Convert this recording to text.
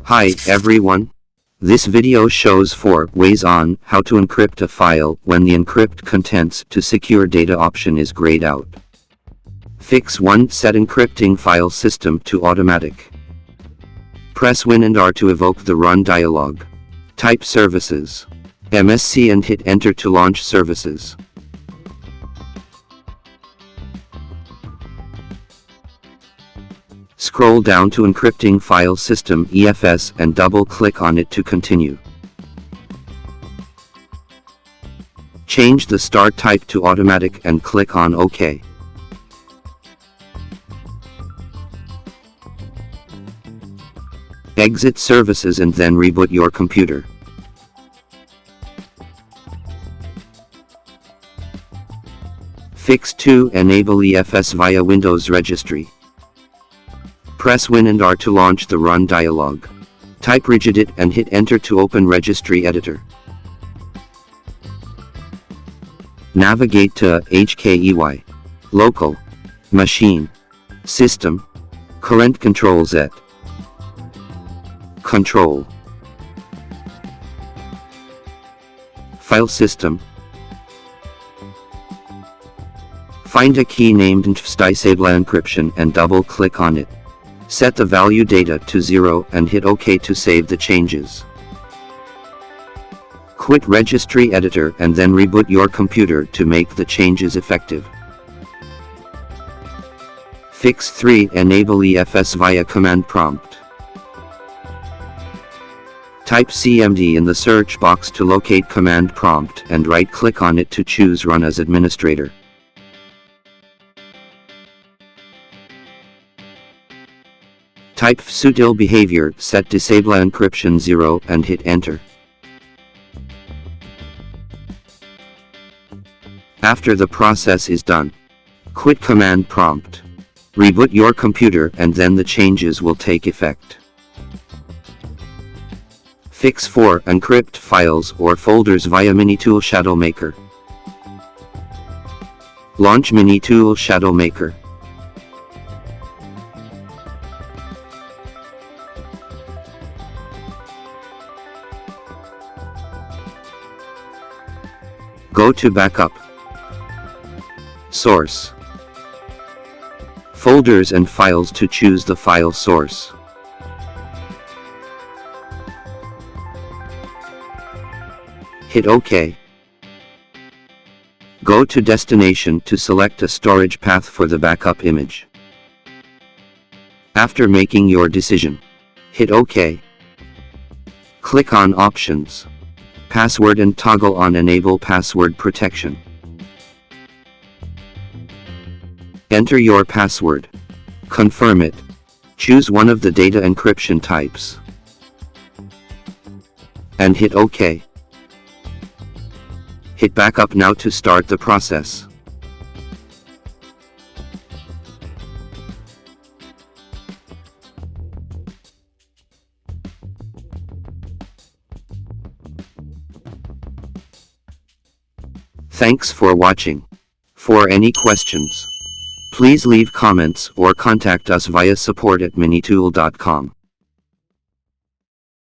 Hi everyone. This video shows 4 ways on how to encrypt a file when the encrypt contents to secure data option is grayed out. Fix 1. Set encrypting file system to automatic. Press Win and R to evoke the run dialog. Type services. MSC and hit enter to launch services. Scroll down to Encrypting File System EFS and double-click on it to continue. Change the start type to automatic and click on OK. Exit services and then reboot your computer. Fix 2. Enable EFS via Windows Registry. Press Win and R to launch the Run dialog. Type Regedit and hit Enter to open Registry Editor. Navigate to HKEY. Local. Machine. System. Current Control Z. Control. File System. Find a key named Disable Encryption and double-click on it. Set the value data to 0 and hit OK to save the changes. Quit Registry Editor and then reboot your computer to make the changes effective. Fix 3. Enable EFS via command prompt. Type CMD in the search box to locate command prompt and right-click on it to choose Run as Administrator. Type sutil behavior, set disable encryption 0 and hit enter. After the process is done, quit command prompt. Reboot your computer and then the changes will take effect. Fix 4. Encrypt files or folders via MiniTool ShadowMaker. Launch MiniTool ShadowMaker. Go to Backup. Source. Folders and files to choose the file source. Hit OK. Go to Destination to select a storage path for the backup image. After making your decision, hit OK. Click on Options. Password and toggle on Enable Password Protection. Enter your password. Confirm it. Choose one of the data encryption types. And hit OK. Hit Backup now to start the process. Thanks for watching. For any questions, please leave comments or contact us via support@minitool.com.